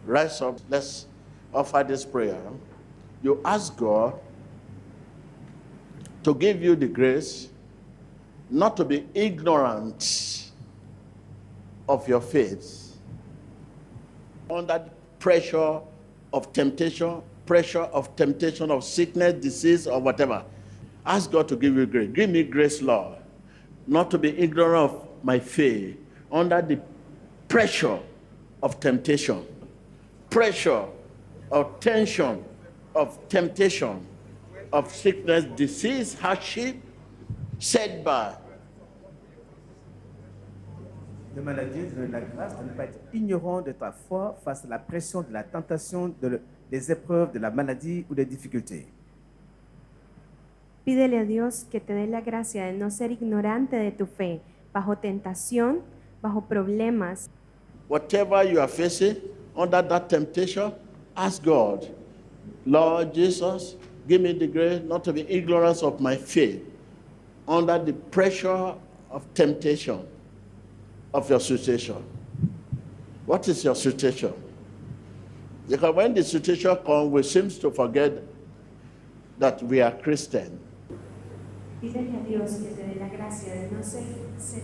Rise up, let's offer this prayer. You ask God to give you the grace not to be ignorant of your faith under the pressure of temptation of sickness, disease, or whatever. Ask God to give you grace. Give me grace, Lord, not to be ignorant of my faith under the pressure of temptation, pressure of tension, of temptation, of sickness, disease, hardship, setback. Demande à Dieu de donner la grâce de ne pas être ignorant de ta foi face à la pression de la tentation, des épreuves, de la maladie ou des difficultés. Pídele a Dios que te dé la gracia de no ser ignorante de tu fe, bajo tentación, bajo problemas. Whatever you are facing under that temptation, ask God, Lord Jesus, give me the grace not to be ignorant of my faith under the pressure of temptation of your situation. What is your situation? Because when the situation comes, we seem to forget that we are Christian. Pídele a Dios que te dé la gracia de no ser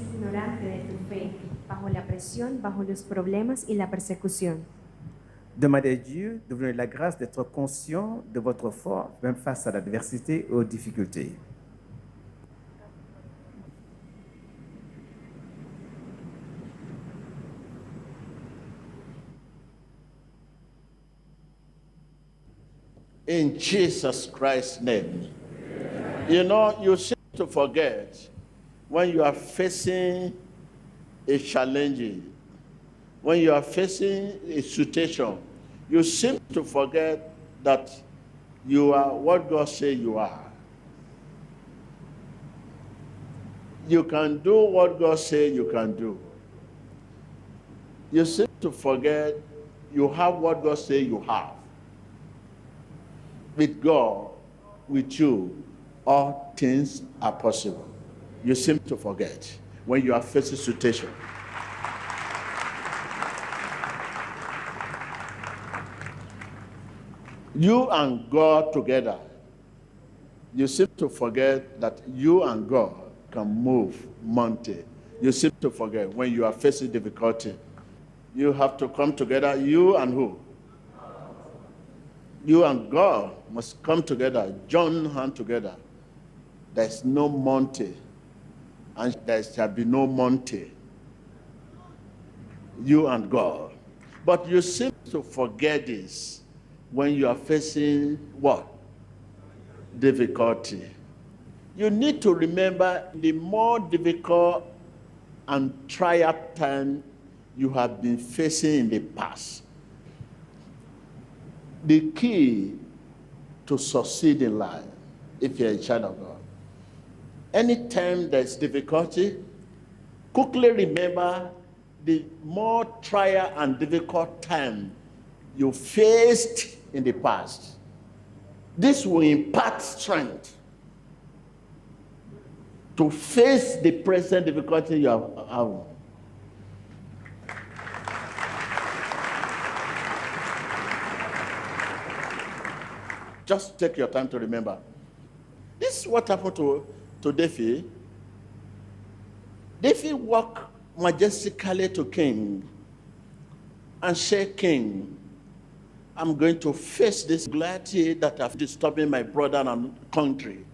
ignorante de tu fe, bajo la presión, bajo los problemas y la persecución. Demandez à Dieu de vous donner la grâce d'être conscient de votre foi, même face à l'adversité et aux difficultés. In Jesus Christ's name. You know, you seem to forget when you are facing a challenge, when you are facing a situation, you seem to forget that you are what God says you are. You can do what God says you can do. You seem to forget you have what God says you have. With God, with you, all things are possible. You seem to forget when you are facing situation. You and God together, you seem to forget that you and God can move mountain. You seem to forget when you are facing difficulty. You have to come together, you and who? You and God must come together, join hands together. There's no mountain, and there shall be no mountain. You and God. But you seem to forget this when you are facing what? Difficulty. You need to remember the more difficult and trial time you have been facing in the past. The key to succeed in life, if you're a child of God, anytime there's difficulty, quickly remember the more trial and difficult time you faced in the past. This will impart strength to face the present difficulty you have. Just take your time to remember. This is what happened to David. David walked majestically to king and said, King, I'm going to face this gladly that have disturbing my brother and country.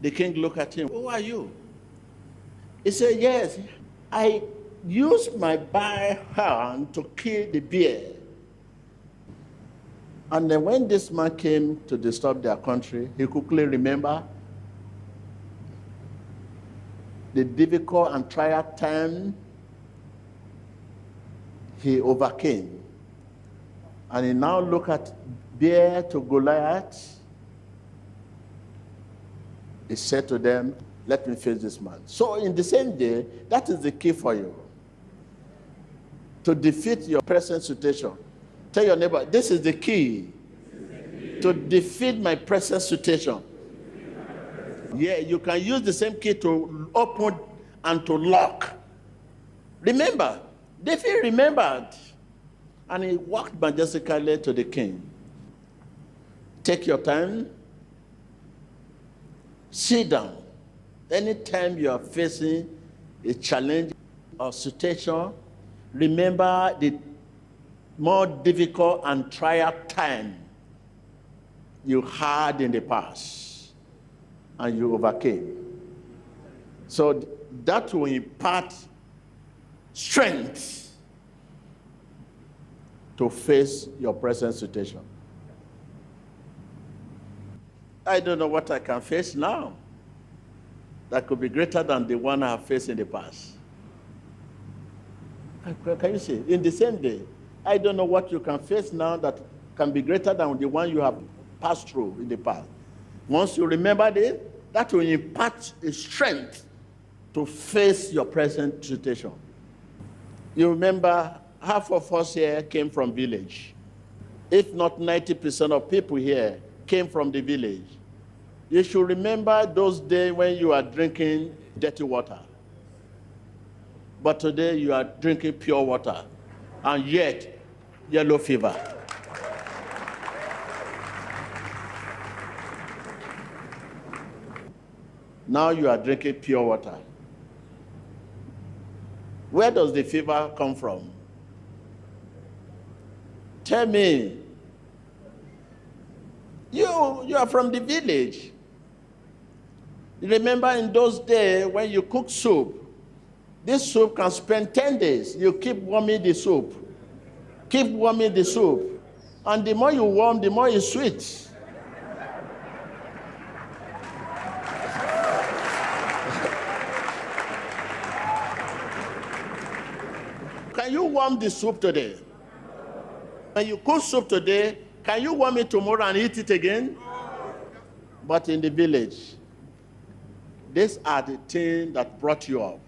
The king looked at him. Who are you? He said, yes, I used my bare hand to kill the bear. And then when this man came to disturb their country, he quickly remembered the difficult and trial time he overcame. And he now look at bear to Goliath. He said to them, let me face this man. So in the same day, that is the key for you. To defeat your present situation. Tell your neighbor, this is the key to defeat my present situation. Yeah, you can use the same key to open and to lock. Remember, David remembered And he walked majestically to the king. Take your time. Sit down. Anytime you are facing a challenge or situation, remember the more difficult and trial time you had in the past and you overcame. So that will impart strength to face your present situation. I don't know what I can face now that could be greater than the one I have faced in the past. Can you see? In the same day, I don't know what you can face now that can be greater than the one you have passed through in the past. Once you remember this, that will impart a strength to face your present situation. You remember half of us here came from village. If not 90% of people here came from the village. You should remember those days when you are drinking dirty water. But today you are drinking pure water. And yet, yellow fever. Now you are drinking pure water. Where does the fever come from? Tell me. You are from the village. You remember in those days when you cook soup, this soup can spend 10 days. You keep warming the soup. Keep warming the soup. And the more you warm, the more it's sweet. Can you warm the soup today? When you cook soup today, can you warm it tomorrow and eat it again? But in the village, these are the things that brought you up.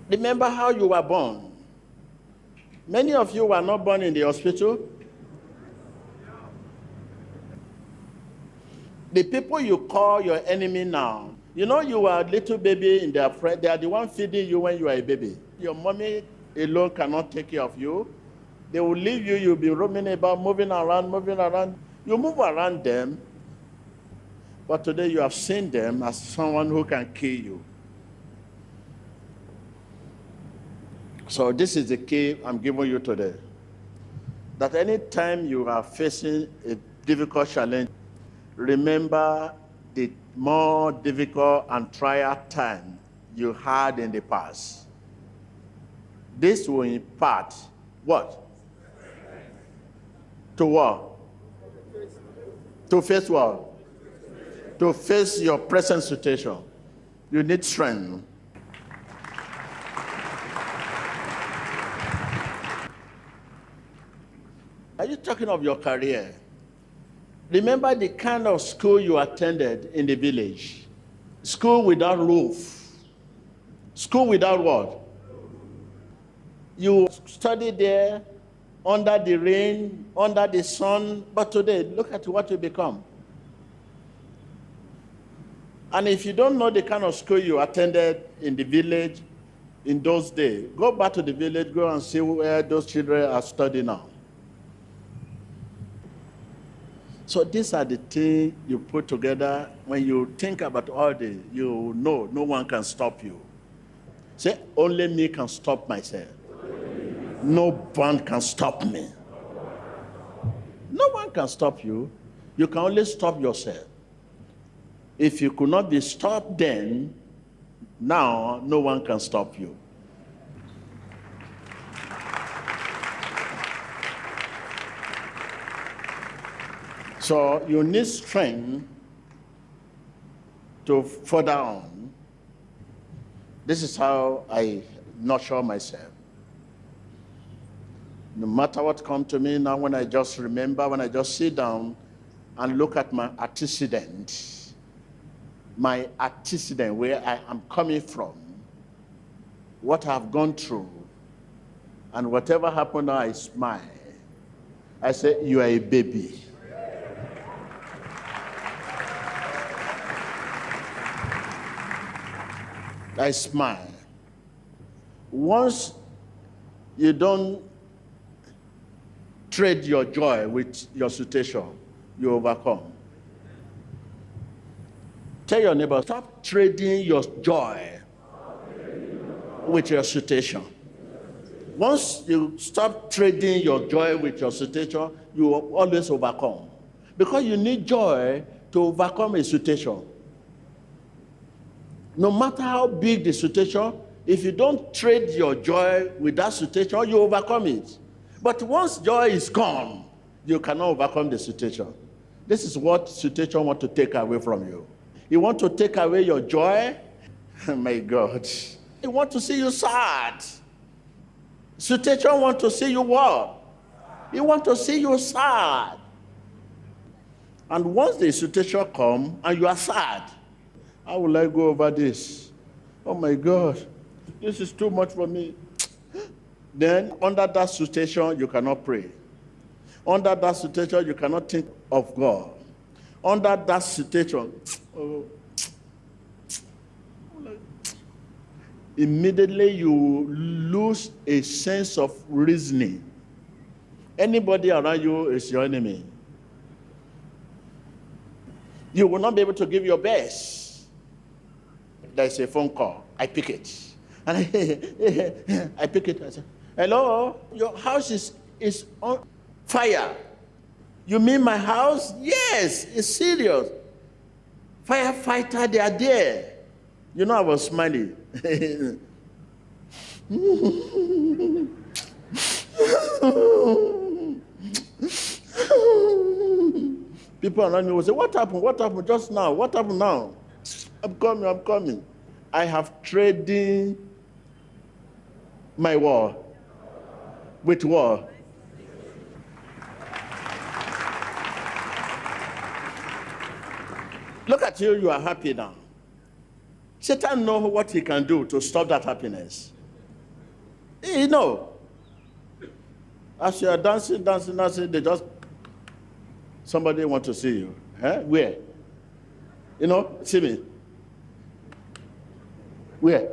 Remember how you were born. Many of you were not born in the hospital. The people you call your enemy now, you know you were a little baby in their friend. They are the one feeding you when you are a baby. Your mommy alone cannot take care of you. They will leave you. You'll be roaming about, moving around. You move around them. But today you have seen them as someone who can kill you. So this is the key I'm giving you today. That anytime you are facing a difficult challenge, remember the more difficult and trial time you had in the past. This will impart what? To what? To face what? To face your present situation. You need strength. Are you talking of your career? Remember the kind of school you attended in the village. School without roof. School without what? You studied there under the rain, under the sun, but today, look at what you become. And if you don't know the kind of school you attended in the village in those days, go back to the village, go and see where those children are studying now. So these are the things you put together. When you think about all this, you know no one can stop you. Say, only me can stop myself. No one can stop me. No one can stop you. You can only stop yourself. If you could not be stopped then, now no one can stop you. So you need strength to further on. This is how I nurture myself. No matter what comes to me now, when I just remember, when I just sit down and look at my antecedent, where I am coming from, what I've gone through, and whatever happened now, I smile. I say, you are a baby. I smile. Once You don't trade your joy with your situation. You overcome. Tell your neighbor, stop trading your joy with your situation. Once you stop trading your joy with your situation, you will always overcome. Because you need joy to overcome a situation. No matter how big the situation, if you don't trade your joy with that situation, you overcome it. But once joy is gone, you cannot overcome the situation. This is what situation want to take away from you. He want to take away your joy. Oh my God. He want to see you sad. Situation want to see you what? He want to see you sad. And once the situation come and you are sad, how will I go over this? Oh my God, this is too much for me. Then under that situation, you cannot pray. Under that situation, you cannot think of God. Under that situation, immediately you lose a sense of reasoning. Anybody around you is your enemy. You will not be able to give your best. There's a phone call. I pick it. And I pick it. I say, hello, your house is on fire. You mean my house? Yes, it's serious. Firefighter, they are there. You know, I was smiling. People around me will say, what happened? What happened just now? What happened now? I'm coming. I have traded my war with war. Look at you, you are happy now. Satan knows what he can do to stop that happiness. You know, as you are dancing, they just, somebody want to see you. Where? You know, see me. Where?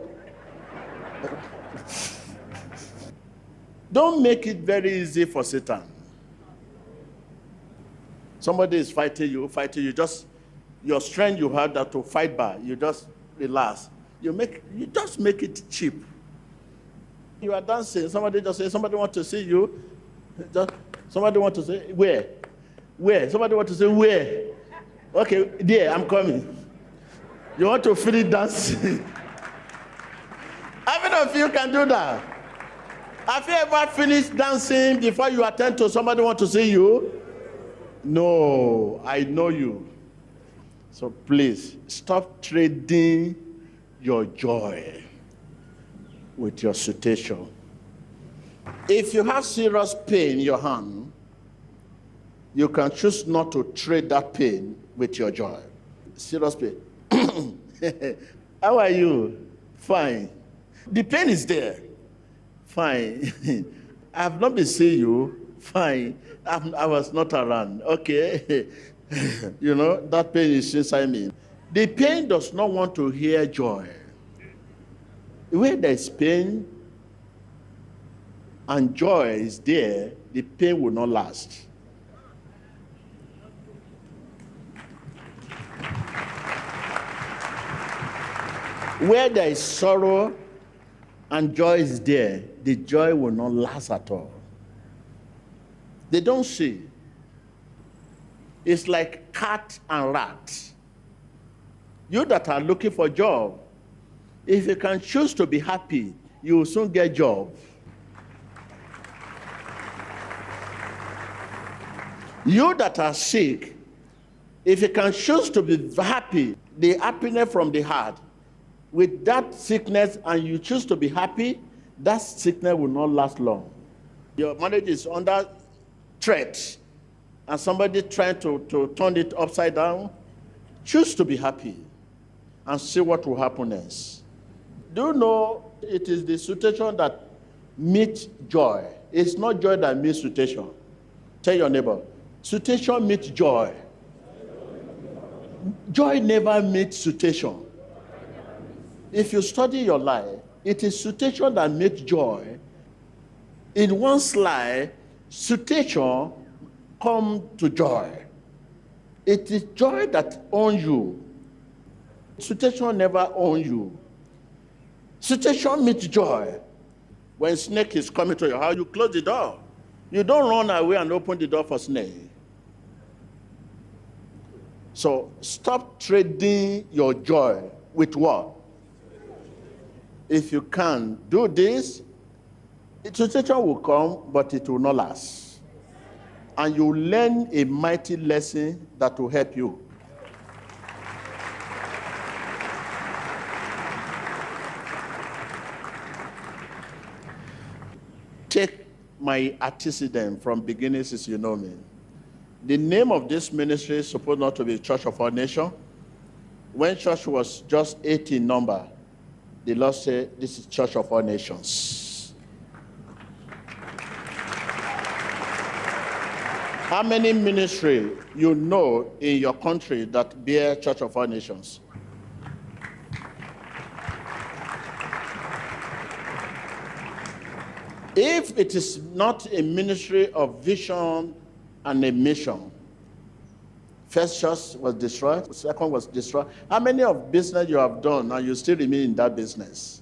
Don't make it very easy for Satan. Somebody is fighting you, just, your strength you have that to fight by, you just relax. You just make it cheap. You are dancing, somebody just say, somebody want to see you. Somebody want to say, where? Where? Somebody want to say, where? Okay, there, I'm coming. You want to finish dancing? How many of you can do that? Have you ever finished dancing before you attend to somebody want to see you? No, I know you. So please, stop trading your joy with your situation. If you have serious pain in your hand, you can choose not to trade that pain with your joy. Serious pain. How are you? Fine. The pain is there. Fine. I have not been seeing you. Fine. I was not around. Okay. You know, that pain is inside me. The pain does not want to hear joy. Where there is pain and joy is there, the pain will not last. Where there is sorrow and joy is there, the joy will not last at all. They don't see. It's like cat and rat. You that are looking for a job, if you can choose to be happy, you will soon get a job. You that are sick, if you can choose to be happy, the happiness from the heart, with that sickness and you choose to be happy, that sickness will not last long. Your marriage is under threat and somebody trying to turn it upside down. Choose to be happy and see what will happen next. Do you know it is the situation that meets joy? It's not joy that meets situation. Tell your neighbor, situation meets joy. Joy never meets situation. If you study your life, it is situation that makes joy. In one slide, situation come to joy. It is joy that owns you. Situation never owns you. Situation meets joy. When snake is coming to your house, you close the door. You don't run away and open the door for snake. So stop trading your joy with what? If you can do this, situation will come, but it will not last. And you learn a mighty lesson that will help you. Take my antecedent from beginning since you know me. The name of this ministry is supposed not to be Church of All Nations. When church was just 8 in number, the Lord said, this is Church of All Nations. How many ministry you know in your country that bear Church of All Nations? If it is not a ministry of vision and a mission, first church was destroyed, second was destroyed. How many of business you have done and you still remain in that business?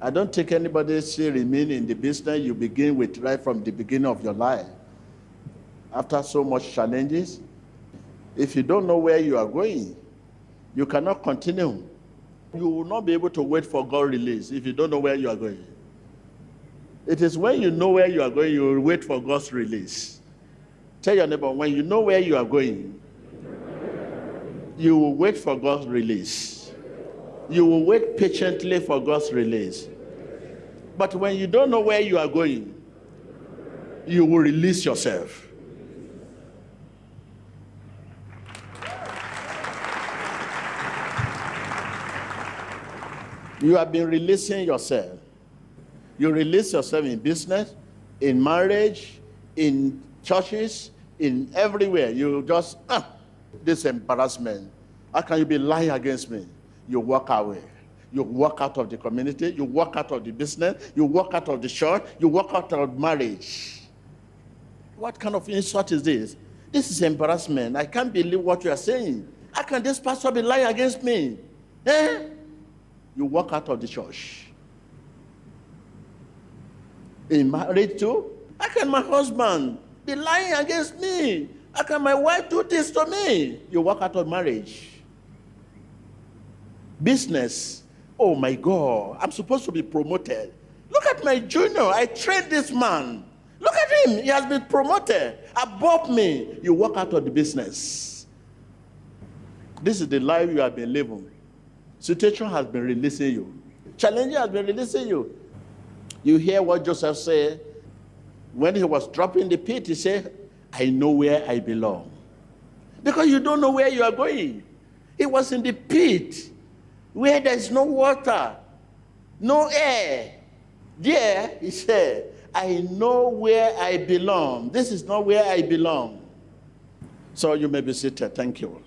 I don't think anybody still remain in the business you begin with right from the beginning of your life. After so much challenges, if you don't know where you are going, you cannot continue. You will not be able to wait for God's release if you don't know where you are going. It is when you know where you are going, you will wait for God's release. Tell your neighbor, when you know where you are going, you will wait for God's release. You will wait patiently for God's release. But when you don't know where you are going, you will release yourself. You have been releasing yourself. You release yourself in business, in marriage, in churches, in everywhere. You just, this embarrassment. How can you be lying against me? You walk away. You walk out of the community. You walk out of the business. You walk out of the church. You walk out of marriage. What kind of insult is this? This is embarrassment. I can't believe what you are saying. How can this pastor be lying against me? You walk out of the church. In marriage too, how can my husband be lying against me? How can my wife do this to me? You walk out of marriage. Business, oh my God, I'm supposed to be promoted. Look at my junior, I trained this man. Look at him, he has been promoted above me. You walk out of the business. This is the life you have been living. Situation has been releasing you. Challenge has been releasing you. You hear what Joseph said when he was dropping the pit. He said, I know where I belong. Because you don't know where you are going. He was in the pit where there is no water, no air. There, he said, I know where I belong. This is not where I belong. So you may be seated. Thank you.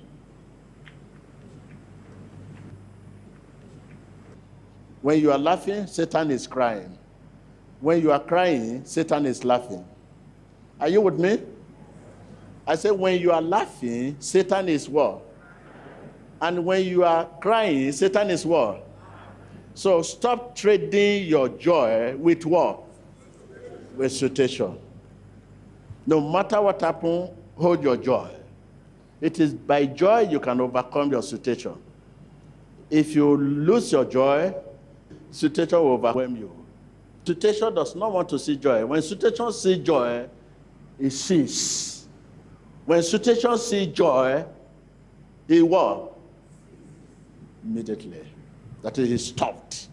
When you are laughing, Satan is crying. When you are crying, Satan is laughing. Are you with me? I said, when you are laughing, Satan is what? And when you are crying, Satan is what? So stop trading your joy with what? With situation. No matter what happens, hold your joy. It is by joy you can overcome your situation. If you lose your joy, situation will overwhelm you. Situation does not want to see joy. When situation sees joy, it ceases. When situation sees joy, it what? Immediately. That is, it stopped.